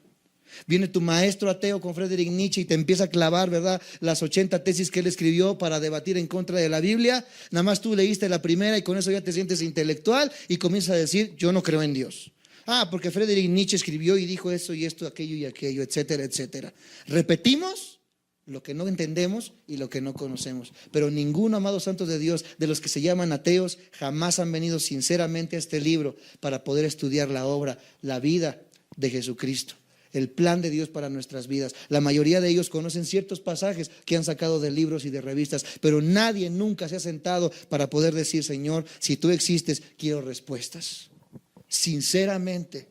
Viene tu maestro ateo con Friedrich Nietzsche y te empieza a clavar, ¿verdad?, las 80 tesis que él escribió para debatir en contra de la Biblia. Nada más tú leíste la primera y con eso ya te sientes intelectual y comienzas a decir, yo no creo en Dios. Porque Friedrich Nietzsche escribió y dijo eso y esto, aquello y aquello, etcétera, etcétera. Repetimos lo que no entendemos y lo que no conocemos. Pero ninguno, amados santos de Dios, de los que se llaman ateos, jamás han venido sinceramente a este libro para poder estudiar la obra, la vida de Jesucristo, el plan de Dios para nuestras vidas. La mayoría de ellos conocen ciertos pasajes que han sacado de libros y de revistas, pero nadie nunca se ha sentado para poder decir, Señor, si tú existes, quiero respuestas. Sinceramente,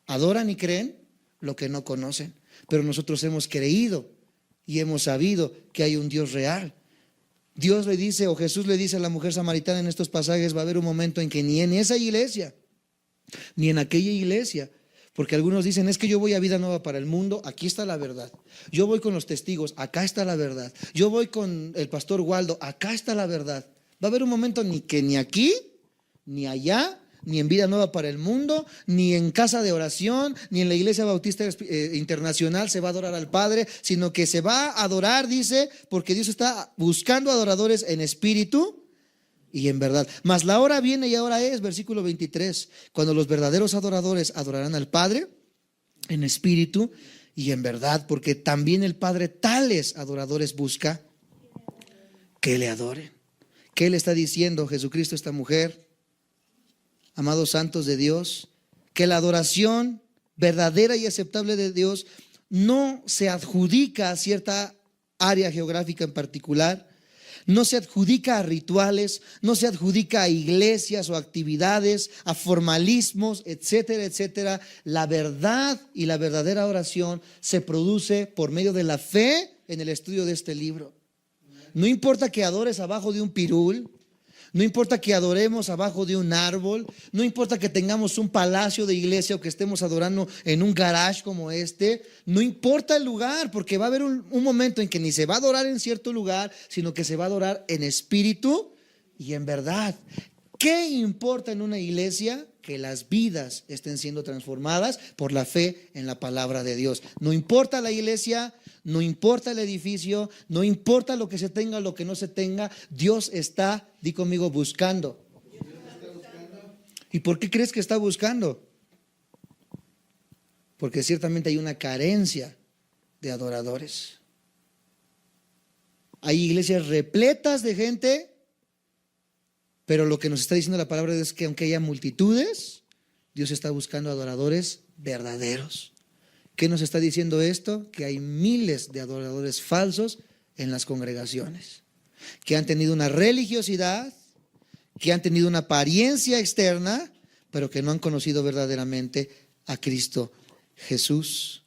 adoran y creen lo que no conocen, pero nosotros hemos creído y hemos sabido que hay un Dios real. Dios le dice, o Jesús le dice a la mujer samaritana en estos pasajes, va a haber un momento en que ni en esa iglesia, ni en aquella iglesia, porque algunos dicen, es que yo voy a Vida Nueva para el Mundo, aquí está la verdad. Yo voy con los testigos, acá está la verdad. Yo voy con el pastor Waldo, acá está la verdad. Va a haber un momento ni aquí, ni allá, ni en Vida Nueva para el Mundo, ni en casa de oración, ni en la Iglesia Bautista Internacional se va a adorar al Padre, sino que se va a adorar, dice, porque Dios está buscando adoradores en espíritu y en verdad. Mas la hora viene y ahora es, versículo 23, cuando los verdaderos adoradores adorarán al Padre en espíritu y en verdad, porque también el Padre tales adoradores busca que le adoren. ¿Qué le está diciendo Jesucristo a esta mujer? Amados santos de Dios, que la adoración verdadera y aceptable de Dios no se adjudica a cierta área geográfica en particular, No se adjudica a rituales, no se adjudica a iglesias o actividades, a formalismos, etcétera, etcétera. La verdad y la verdadera oración se produce por medio de la fe en el estudio de este libro. No importa que adores abajo de un pirul, no importa que adoremos abajo de un árbol, no importa que tengamos un palacio de iglesia o que estemos adorando en un garage como este, no importa el lugar, porque va a haber un momento en que ni se va a adorar en cierto lugar, sino que se va a adorar en espíritu y en verdad. ¿Qué importa en una iglesia? Que las vidas estén siendo transformadas por la fe en la palabra de Dios. No importa la iglesia, no importa el edificio, no importa lo que se tenga o lo que no se tenga, Dios está, di conmigo, buscando. ¿Y por qué crees que está buscando? Porque ciertamente hay una carencia de adoradores. Hay iglesias repletas de gente, pero lo que nos está diciendo la palabra de Dios es que aunque haya multitudes, Dios está buscando adoradores verdaderos. ¿Qué nos está diciendo esto? Que hay miles de adoradores falsos en las congregaciones, que han tenido una religiosidad, que han tenido una apariencia externa, pero que no han conocido verdaderamente a Cristo Jesús.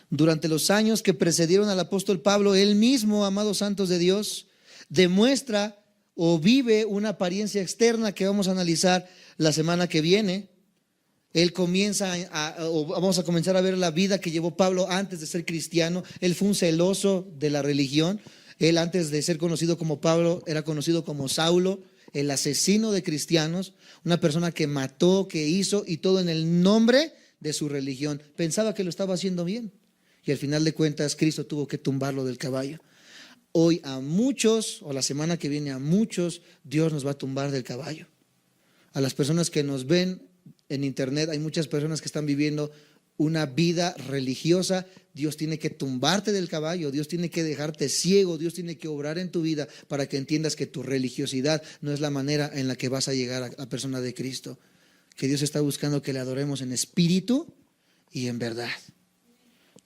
Durante los años que precedieron al apóstol Pablo, él mismo, amados santos de Dios, demuestra o vive una apariencia externa que vamos a analizar la semana que viene. Él vamos a comenzar a ver la vida que llevó Pablo antes de ser cristiano. Él fue un celoso de la religión. Él, antes de ser conocido como Pablo, era conocido como Saulo, el asesino de cristianos, una persona que mató, que hizo, y todo en el nombre de su religión. Pensaba que lo estaba haciendo bien, y al final de cuentas Cristo tuvo que tumbarlo del caballo. Hoy a muchos, o la semana que viene a muchos, Dios nos va a tumbar del caballo. A las personas que nos ven en internet, hay muchas personas que están viviendo una vida religiosa. Dios tiene que tumbarte del caballo, Dios tiene que dejarte ciego, Dios tiene que obrar en tu vida para que entiendas que tu religiosidad no es la manera en la que vas a llegar a la persona de Cristo. Que Dios está buscando que le adoremos en espíritu y en verdad.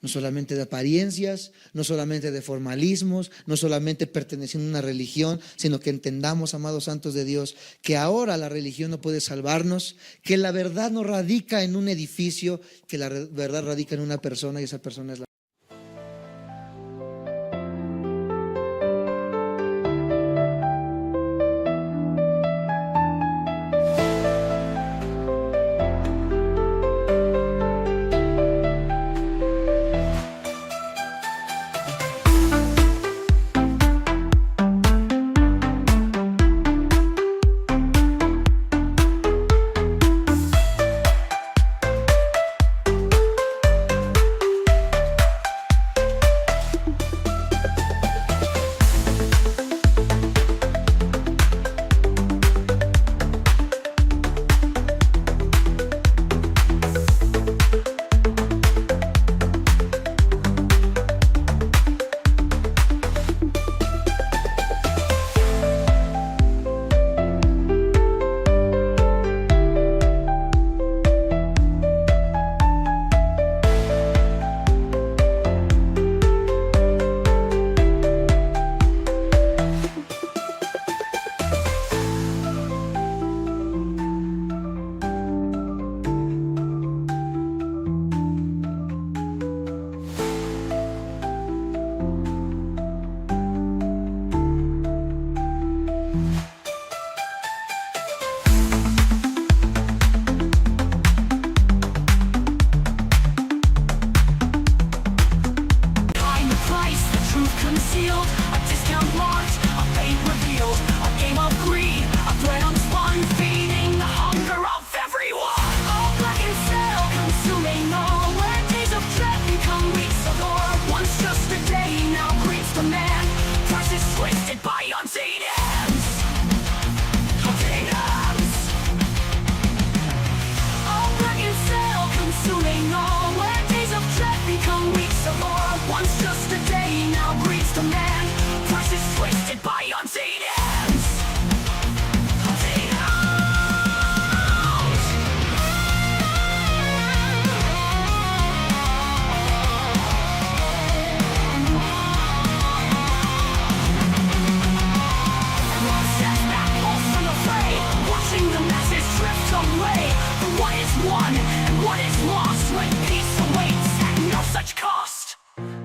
No solamente de apariencias, no solamente de formalismos, no solamente perteneciendo a una religión, sino que entendamos, amados santos de Dios, que ahora la religión no puede salvarnos, que la verdad no radica en un edificio, que la verdad radica en una persona, y esa persona es la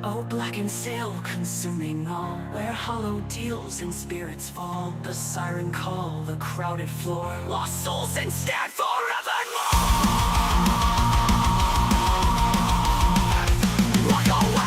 Oh, blackened sail, consuming all, where hollow deals and spirits fall. The siren call, the crowded floor, lost souls and stand forevermore. Walk away.